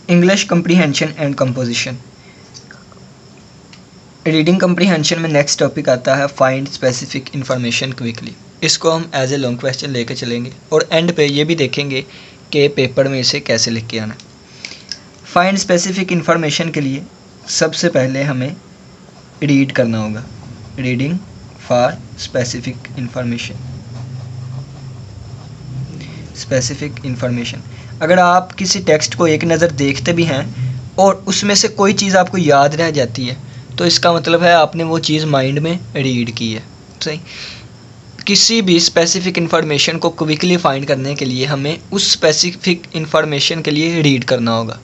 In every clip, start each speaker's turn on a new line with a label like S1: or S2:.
S1: English comprehension and composition. Reading comprehension में next topic आता है फाइंड स्पेसिफिक इन्फॉर्मेशन क्विकली। इसको हम एज ए लॉन्ग क्वेश्चन लेके चलेंगे और एंड पे ये भी देखेंगे कि पेपर में इसे कैसे लिख के आना। फाइंड स्पेसिफिक इन्फॉर्मेशन के लिए सबसे पहले हमें रीड करना होगा, reading for specific information. Specific information, अगर आप किसी टेक्स्ट को एक नज़र देखते भी हैं और उसमें से कोई चीज़ आपको याद रह जाती है तो इसका मतलब है आपने वो चीज़ माइंड में रीड की है। सही। किसी भी स्पेसिफिक इन्फॉर्मेशन को क्विकली फाइंड करने के लिए हमें उस स्पेसिफिक इन्फॉर्मेशन के लिए रीड करना होगा।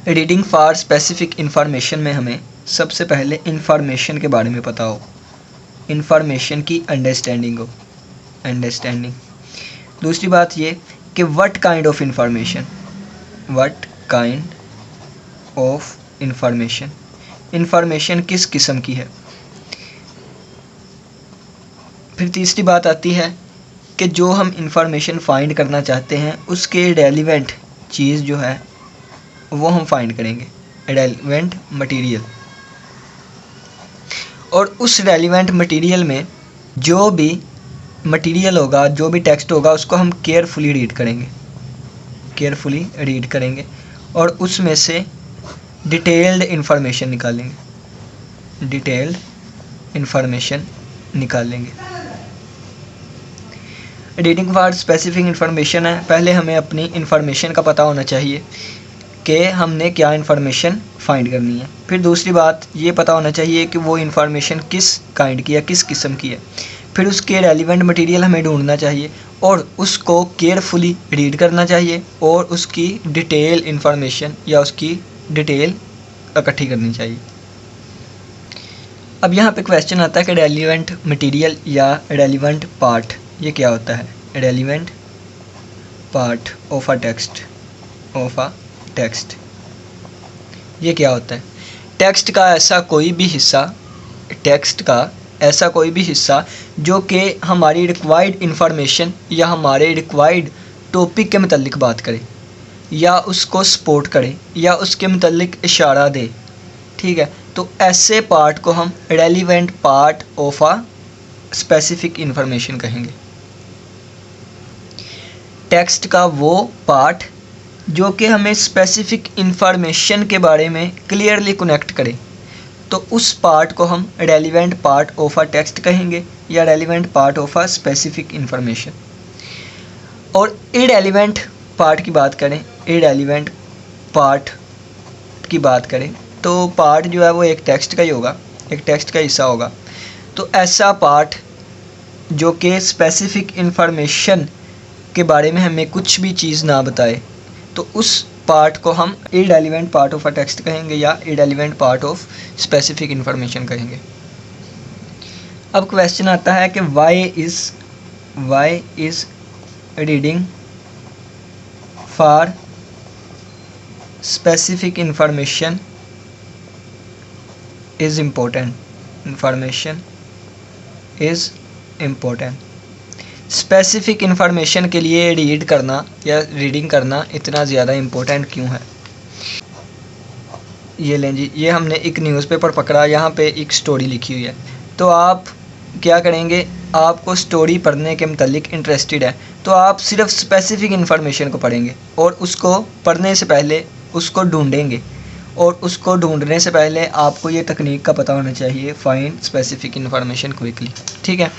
S1: रीडिंग फॉर स्पेसिफिक इन्फॉर्मेशन में हमें सबसे पहले इन्फॉर्मेशन के बारे में पता हो, इन्फॉर्मेशन की अंडरस्टैंडिंग हो, अंडरस्टैंडिंग। दूसरी बात ये कि what kind of information, what kind of information, information किस किस्म की है। फिर तीसरी बात आती है कि जो हम इंफॉर्मेशन फाइंड करना चाहते हैं उसके रेलिवेंट चीज़ जो है वो हम फाइंड करेंगे, रेलिवेंट मटेरियल। और उस रेलिवेंट मटेरियल में जो भी मटेरियल होगा, जो भी टेक्स्ट होगा, उसको हम केयरफुली रीड करेंगे, केयरफुली रीड करेंगे और उसमें से डिटेल्ड इन्फॉर्मेशन निकालेंगे, डिटेल्ड इन्फॉर्मेशन निकालेंगे। रीडिंग फॉर स्पेसिफिक इन्फॉर्मेशन है, पहले हमें अपनी इन्फॉर्मेशन का पता होना चाहिए कि हमने क्या इन्फॉर्मेशन फाइंड करनी है। फिर दूसरी बात ये पता होना चाहिए कि वो इन्फॉर्मेशन किस काइंड की है, किस किस्म की है। फिर उसके रेलिवेंट मटेरियल हमें ढूंढना चाहिए और उसको केयरफुली रीड करना चाहिए और उसकी डिटेल इन्फॉर्मेशन या उसकी डिटेल इकट्ठी करनी चाहिए। अब यहाँ पे क्वेश्चन आता है कि रेलिवेंट मटेरियल या रेलिवेंट पार्ट ये क्या होता है। Relevant part of a text, of a text ये क्या होता है। टेक्स्ट का ऐसा कोई भी हिस्सा, टेक्स्ट का ऐसा कोई भी हिस्सा जो कि हमारी रिक्वायर्ड इन्फॉर्मेशन या हमारे रिक्वायर्ड टॉपिक के मतलब बात करे या उसको सपोर्ट करे या उसके मतलब इशारा दे, ठीक है। तो ऐसे पार्ट को हम relevant part of a specific information कहेंगे। टेक्स्ट का वो पार्ट जो कि हमें स्पेसिफिक इन्फॉर्मेशन के बारे में क्लियरली कनेक्ट करे तो उस पार्ट को हम relevant part of a text कहेंगे या relevant part of a specific information. और इररेलेवेंट पार्ट की बात करें, इररेलेवेंट पार्ट की बात करें तो पार्ट जो है वो एक टेक्स्ट का ही होगा, एक टेक्स्ट का हिस्सा होगा। तो ऐसा पार्ट जो कि स्पेसिफिक इन्फॉर्मेशन के बारे में हमें कुछ भी चीज़ ना बताए तो उस पार्ट को हम irrelevant part of a text कहेंगे या irrelevant part of specific information कहेंगे। अब क्वेश्चन आता है कि why is reading for specific information is important, information is important. Specific information के लिए रीड करना या रीडिंग करना इतना ज़्यादा इम्पोर्टेंट क्यों है। ये लें जी, ये हमने एक न्यूज़पेपर पकड़ा, यहाँ पे एक स्टोरी लिखी हुई है। तो आप क्या करेंगे, आपको स्टोरी पढ़ने के मतलब इंटरेस्टेड है तो आप सिर्फ स्पेसिफिक इन्फॉर्मेशन को पढ़ेंगे और उसको पढ़ने से पहले उसको ढूंढेंगे और उसको ढूंढने से पहले आपको ये तकनीक का पता होना चाहिए, फाइंड स्पेसिफिक इन्फॉर्मेशन क्विकली, ठीक है।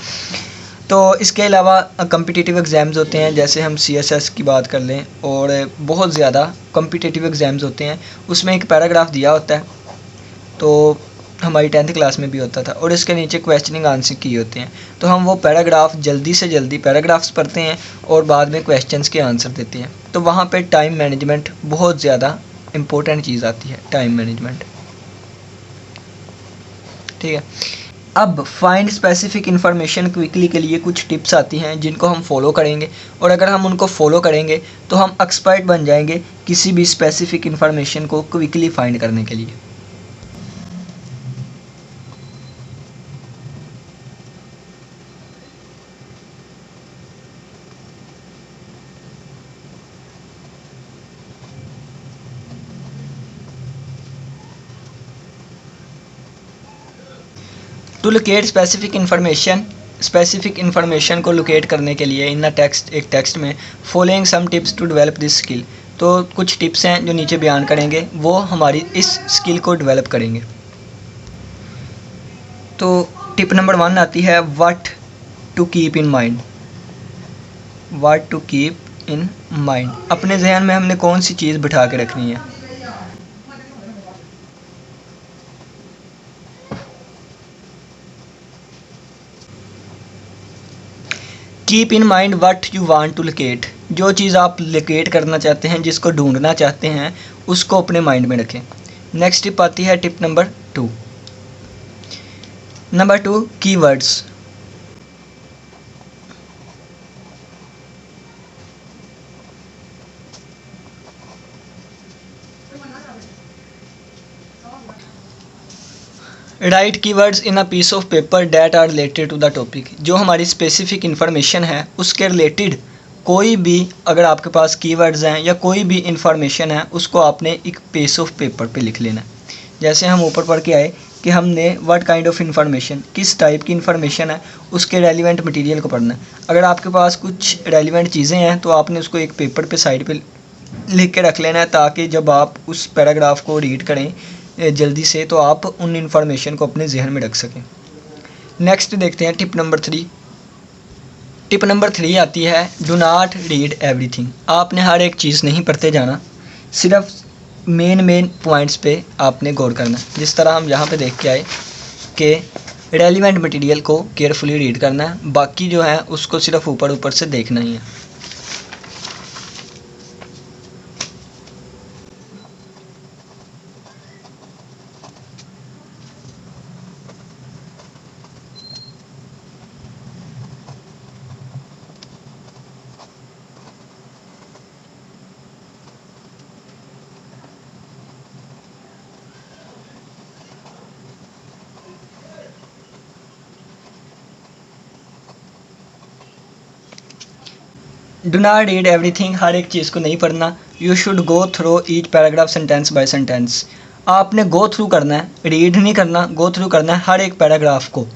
S1: तो इसके अलावा कम्पिटिटिव एग्ज़ाम्स होते हैं, जैसे हम CSS की बात कर लें और बहुत ज़्यादा कम्पिटिटिव एग्ज़ाम्स होते हैं, उसमें एक पैराग्राफ दिया होता है, तो हमारी 10th क्लास में भी होता था और इसके नीचे क्वेश्चनिंग आंसर किए होते हैं। तो हम वो पैराग्राफ जल्दी से जल्दी पैराग्राफ्स पढ़ते हैं और बाद में क्वेश्चंस के आंसर देते हैं। तो वहाँ पे टाइम मैनेजमेंट बहुत ज़्यादा इम्पोर्टेंट चीज़ आती है, टाइम मैनेजमेंट, ठीक है। अब फाइंड स्पेसिफिक इन्फॉर्मेशन क्विकली के लिए कुछ टिप्स आती हैं जिनको हम फॉलो करेंगे और अगर हम उनको फॉलो करेंगे तो हम एक्सपर्ट बन जाएंगे किसी भी स्पेसिफिक इन्फॉर्मेशन को क्विकली फाइंड करने के लिए। टू लोकेट स्पेसिफिक इन्फॉर्मेशन को लोकेट करने के लिए इन एक टेक्स्ट में following some tips to develop this skill. तो कुछ टिप्स हैं जो नीचे बयान करेंगे, वो हमारी इस स्किल को डेवलप करेंगे। तो टिप नंबर 1 आती है what to keep in mind. What to keep in mind, अपने जहन में हमने कौन सी चीज़ बिठा के रखनी है। Keep in mind what you want to locate, जो चीज़ आप लोकेट करना चाहते हैं, जिसको ढूंढना चाहते हैं, उसको अपने माइंड में रखें। नेक्स्ट टिप आती है tip number 2। Number 2 keywords. Write keywords in a piece of paper that are related to the topic. जो हमारी स्पेसिफिक इंफॉर्मेशन है उसके रिलेटेड कोई भी अगर आपके पास कीवर्ड्स हैं या कोई भी इंफॉर्मेशन है, उसको आपने एक पीस ऑफ पेपर पे लिख लेना है। जैसे हम ऊपर पढ़ के आए कि हमने व्हाट काइंड ऑफ इंफॉर्मेशन, किस टाइप की इंफॉर्मेशन है, उसके रेलिवेंट मटेरियल को पढ़ना है। अगर आपके पास कुछ रेलिवेंट चीज़ें हैं तो आपने उसको एक पेपर पे साइड पे लिख के रख लेना है, ताकि जब आप उस पैराग्राफ को रीड करें जल्दी से तो आप उन इंफॉर्मेशन को अपने जहन में रख सकें। नेक्स्ट देखते हैं टिप नंबर 3। टिप नंबर 3 आती है डू नॉट रीड एवरीथिंग। आपने हर एक चीज़ नहीं पढ़ते जाना, सिर्फ मेन पॉइंट्स पे आपने गौर करना। जिस तरह हम यहाँ पे देख के आए कि रेलिवेंट मटेरियल को केयरफुली रीड करना है, बाकी जो है उसको सिर्फ ऊपर से देखना ही है। डू नॉट रीड एवरीथिंग, हर एक चीज़ को नहीं पढ़ना। You should go through each paragraph sentence by sentence. आपने गो थ्रू करना है, रीड नहीं करना, गो थ्रू करना है हर एक पैराग्राफ को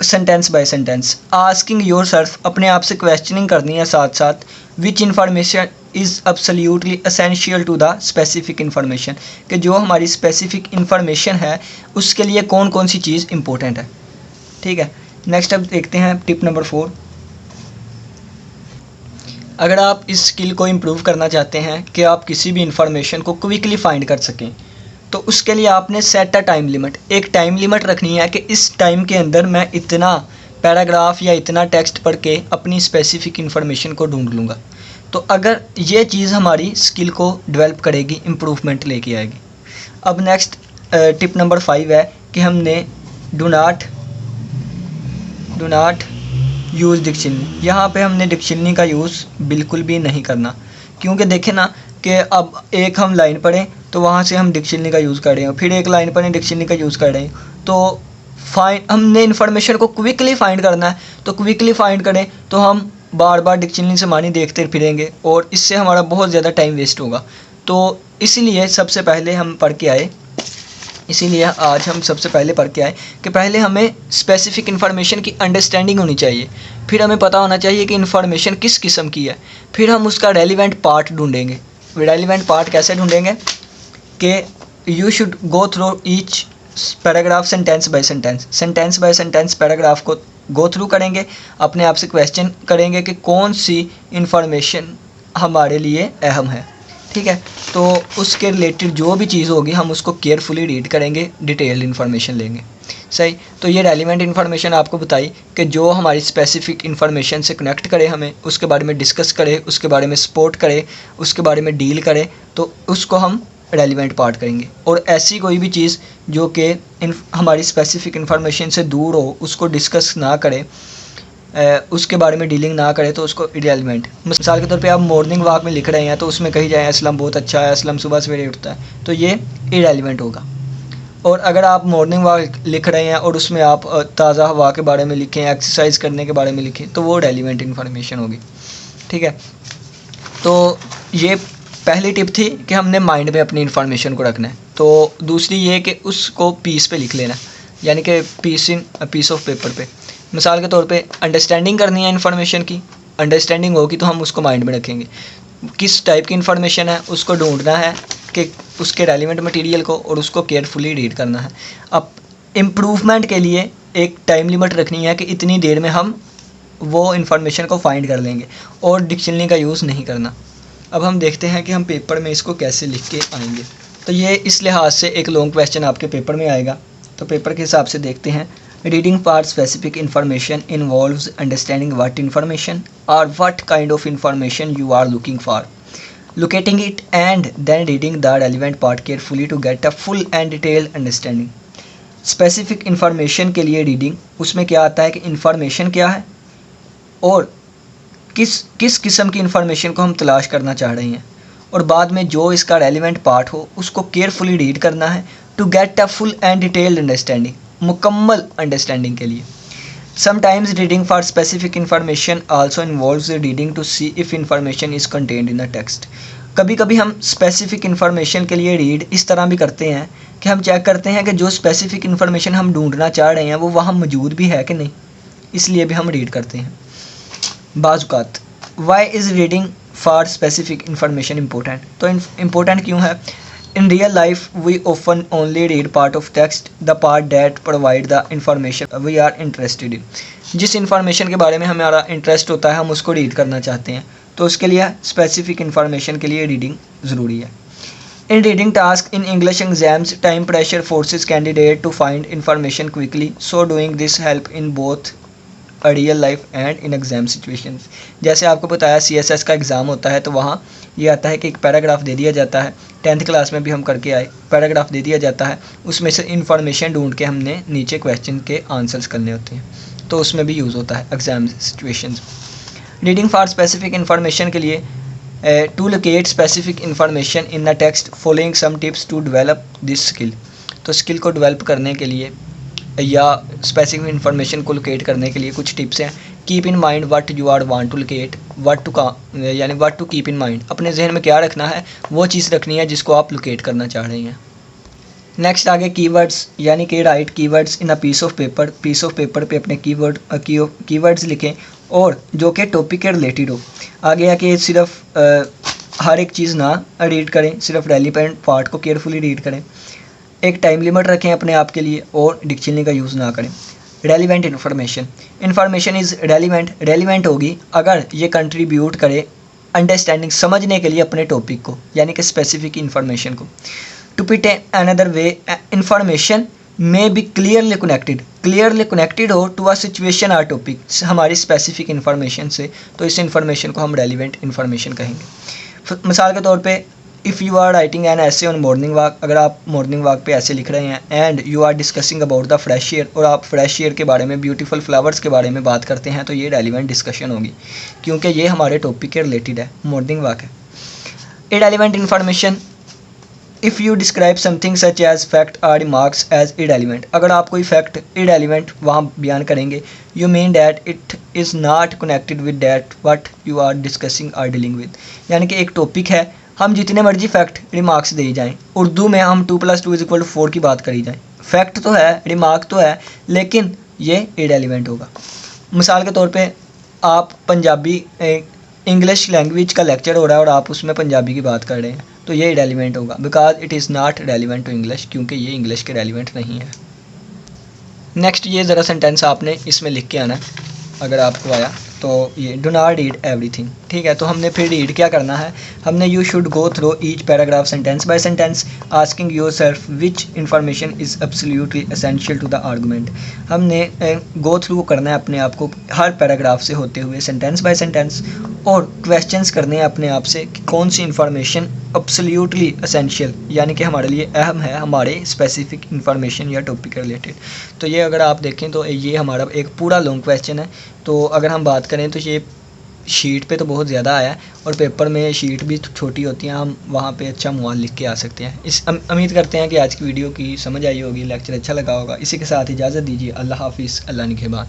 S1: sentence by sentence. Asking yourself, अपने आप से क्वेश्चनिंग करनी है साथ साथ। Which information is absolutely essential to the specific information, कि जो हमारी स्पेसिफिक इन्फॉर्मेशन है उसके लिए कौन कौन सी चीज़ इंपॉर्टेंट है। ठीक है, नेक्स्ट अब देखते हैं टिप नंबर 4। अगर आप इस स्किल को इम्प्रूव करना चाहते हैं कि आप किसी भी इंफॉर्मेशन को क्विकली फाइंड कर सकें, तो उसके लिए आपने सेट अ टाइम लिमिट, एक टाइम लिमिट रखनी है कि इस टाइम के अंदर मैं इतना पैराग्राफ या इतना टेक्स्ट पढ़ के अपनी स्पेसिफिक इन्फॉर्मेशन को ढूंढ लूँगा। तो अगर ये चीज़ हमारी स्किल को डेवलप करेगी, इम्प्रूवमेंट लेके आएगी। अब नेक्स्ट टिप नंबर 5 है कि हमने डू नॉट यूज़ डिक्शनरी। यहाँ पे हमने डिक्शनरी का यूज़ बिल्कुल भी नहीं करना, क्योंकि देखें ना कि अब एक हम लाइन पढ़ें तो वहाँ से हम डिक्शनरी का यूज़ कर रहे हैं, फिर एक लाइन पढ़ें डिक्शनरी का यूज़ कर रहे हैं। तो हमने इन्फॉर्मेशन को क्विकली फाइंड करना है, तो क्विकली फाइंड करें तो हम बार बार डिक्शनरी से मानी देखते फिरेंगे और इससे हमारा बहुत ज़्यादा टाइम वेस्ट होगा। तो इसीलिए सबसे पहले हम पढ़ के आए, इसीलिए आज हम सबसे पहले पढ़ के आए कि पहले हमें स्पेसिफिक इन्फॉर्मेशन की अंडरस्टैंडिंग होनी चाहिए, फिर हमें पता होना चाहिए कि इन्फॉर्मेशन किस किस्म की है, फिर हम उसका रेलिवेंट पार्ट ढूंढेंगे। रेलिवेंट पार्ट कैसे ढूंढेंगे कि you should go through each paragraph sentence by sentence paragraph को गो थ्रू करेंगे, अपने आप से क्वेश्चन करेंगे कि कौन सी इन्फॉर्मेशन हमारे लिए अहम है। ठीक है, तो उसके रिलेटेड जो भी चीज़ होगी हम उसको केयरफुली रीड करेंगे, डिटेल्ड इन्फॉर्मेशन लेंगे। सही, तो ये रेलिवेंट इन्फॉर्मेशन आपको बताई कि जो हमारी स्पेसिफिक इन्फॉर्मेशन से कनेक्ट करे, हमें उसके बारे में डिस्कस करे, उसके बारे में सपोर्ट करे, उसके बारे में डील करे, तो उसको हम रेलिवेंट पार्ट करेंगे। और ऐसी कोई भी चीज़ जो कि हमारी स्पेसिफिक इन्फॉर्मेशन से दूर हो, उसको डिस्कस ना करे, उसके बारे में डीलिंग ना करे, तो उसको इरेलीवेंट। मिसाल के तौर पे आप मॉर्निंग वॉक में लिख रहे हैं तो उसमें कही जाए असलम बहुत अच्छा है, असलम सुबह सवेरे उठता है, तो ये इरेलीवेंट होगा। और अगर आप मॉर्निंग वॉक लिख रहे हैं और उसमें आप ताज़ा हवा के बारे में लिखें, एक्सरसाइज करने के बारे में लिखें, तो वो रेलिवेंट इन्फॉर्मेशन होगी। ठीक है, तो ये पहली टिप थी कि हमने माइंड में अपनी इन्फॉर्मेशन को रखना है। तो दूसरी ये कि उसको पीस पे लिख लेना। यानी कि पीस ऑफ पेपर पे। मिसाल के तौर पे अंडरस्टैंडिंग करनी है इन्फॉर्मेशन की, अंडरस्टैंडिंग होगी तो हम उसको माइंड में रखेंगे। किस टाइप की इन्फॉर्मेशन है उसको ढूंढना है कि उसके रेलिवेंट मटेरियल को, और उसको केयरफुली रीड करना है। अब इम्प्रूवमेंट के लिए एक टाइम लिमिट रखनी है कि इतनी देर में हम वो इन्फॉर्मेशन को फाइंड कर लेंगे, और डिक्शनरी का यूज़ नहीं करना। अब हम देखते हैं कि हम पेपर में इसको कैसे लिख के आएंगे। तो ये इस लिहाज से एक लॉन्ग क्वेश्चन आपके पेपर में आएगा। तो पेपर के हिसाब से देखते हैं। Reading part specific information involves understanding what information और what kind of information you are looking for, locating it and then reading the relevant part carefully to get a full and detailed understanding. Specific information के लिए reading, उसमें क्या आता है कि information क्या है और किस किस्म की इन्फॉर्मेशन को हम तलाश करना चाह रहे हैं, और बाद में जो इसका रेलिवेंट पार्ट हो उसको केयरफुली रीड करना है to get a full and detailed understanding, मुकम्मल अंडरस्टैंडिंग के लिए। Sometimes reading for specific information also involves reading to see if information is contained in the text. कभी कभी हम स्पेसिफिक इन्फॉर्मेशन के लिए रीड इस तरह भी करते हैं कि हम चेक करते हैं कि जो स्पेसिफिक इन्फॉर्मेशन हम ढूंढना चाह रहे हैं वो वहाँ मौजूद भी है कि नहीं, इसलिए भी हम रीड करते हैं। But why is reading for specific information important, तो इम्पोर्टेंट क्यों है? In real life we often only read part of text, the part that provide the information we are interested in. जिस इंफॉर्मेशन के बारे में हमारा इंटरेस्ट होता है हम उसको रीड करना चाहते हैं, तो उसके लिए स्पेसिफिक इंफॉर्मेशन के लिए रीडिंग ज़रूरी है। In reading task in English exams time pressure forces candidate to find information quickly, so doing this help in both real life and in exam situations. जैसे आपको बताया CSS का एग्ज़ाम होता है तो वहाँ ये आता है कि एक पैराग्राफ दे दिया जाता है, 10th क्लास में भी हम करके आए, पैराग्राफ दे दिया जाता है, उसमें से इन्फॉर्मेशन ढूंढ के हमने नीचे क्वेश्चन के आंसर्स करने होते हैं, तो उसमें भी यूज़ होता है exam situations. Reading for specific information के लिए to locate specific information in the text following some tips to develop this skill. तो स्किल को डेवलप करने के लिए या स्पेसिफिक इन्फॉर्मेशन को लोकेट करने के लिए कुछ टिप्स हैं। Keep in mind what you are want to locate, what to keep in mind, अपने जहन में क्या रखना है वो चीज़ रखनी है जिसको आप लोकेट करना चाह रहे हैं। नेक्स्ट आगे कीवर्ड्स, यानी कि write keywords in a piece of paper पे अपने कीवर्ड्स लिखें और जो कि टॉपिक के रिलेटेड हो। आगे आके सिर्फ हर एक चीज़ ना रीड करें, सिर्फ रेलिवेंट पार्ट को केयरफुली रीड करें। एक टाइम लिमिट रखें अपने आप के लिए और डिक्शनरी का यूज़ ना करें। रेलिवेंट इन्फॉर्मेशन इज़ रेलिवेंट होगी अगर ये कंट्रीब्यूट करे अंडरस्टैंडिंग, समझने के लिए अपने टॉपिक को, यानी कि स्पेसिफिक इन्फॉर्मेशन को। To put it another way information may be clearly connected हो to a situation or topic, हमारी स्पेसिफिक इन्फॉर्मेशन से, तो इस इन्फॉर्मेशन को हम रेलिवेंट इन्फॉर्मेशन कहेंगे। मिसाल के तौर पे if you are writing an essay on morning walk, अगर आप मॉर्निंग वॉक पे ऐसे लिख रहे हैं, and you are discussing about the fresh air, और आप फ्रेश एयर के बारे में, ब्यूटीफुल फ्लावर्स के बारे में बात करते हैं, तो ये रेलिवेंट डिस्कशन होगी क्योंकि ये हमारे टॉपिक के रिलेटेड है, मॉर्निंग वॉक है। Irrelevant information, if you describe something such as fact or remarks as irrelevant, अगर आप कोई फैक्ट इररेलेवेंट वहाँ बयान करेंगे, you mean that it is not connected with that what you are discussing or dealing with, यानी कि एक topic है, हम जितने मर्जी फैक्ट रिमार्क्स दे जाएं, उर्दू में हम 2 + 2 = 4 की बात करी जाए, फैक्ट तो है, रिमार्क तो है, लेकिन ये इररेलेवेंट होगा। मिसाल के तौर पे आप पंजाबी इंग्लिश लैंग्वेज का लेक्चर हो रहा है और आप उसमें पंजाबी की बात कर रहे हैं, तो ये इररेलेवेंट होगा, because it is not relevant to English, क्योंकि ये इंग्लिश के रेलिवेंट नहीं है। नेक्स्ट ये ज़रा सेंटेंस आपने इसमें लिख के आना है, अगर आपको आया तो ये डू नॉट रीड एवरीथिंग, ठीक है। तो हमने फिर रीड क्या करना है, हमने you should go through each paragraph sentence by sentence asking yourself which information is absolutely essential to the argument. हमने गो थ्रू करना है अपने आप को हर पैराग्राफ से होते हुए सेंटेंस बाय सेंटेंस, और क्वेश्चंस करने हैं अपने आप से कि कौन सी इन्फॉर्मेशन एब्सोल्युटली एसेंशियल, यानी कि हमारे लिए अहम है, हमारे स्पेसिफिक इन्फॉर्मेशन या टॉपिक के रिलेटेड। तो ये अगर आप देखें तो ये हमारा एक पूरा लॉन्ग क्वेश्चन है। तो अगर हम बात करें तो ये शीट पे तो बहुत ज़्यादा आया है, और पेपर में शीट भी छोटी होती हैं, हम वहाँ पे अच्छा मॉल लिख के आ सकते हैं। उम्मीद करते हैं कि आज की वीडियो की समझ आई होगी, लेक्चर अच्छा लगा होगा। इसी के साथ इजाज़त दीजिए, अल्लाह हाफिज़, अल्लाह निगहबान।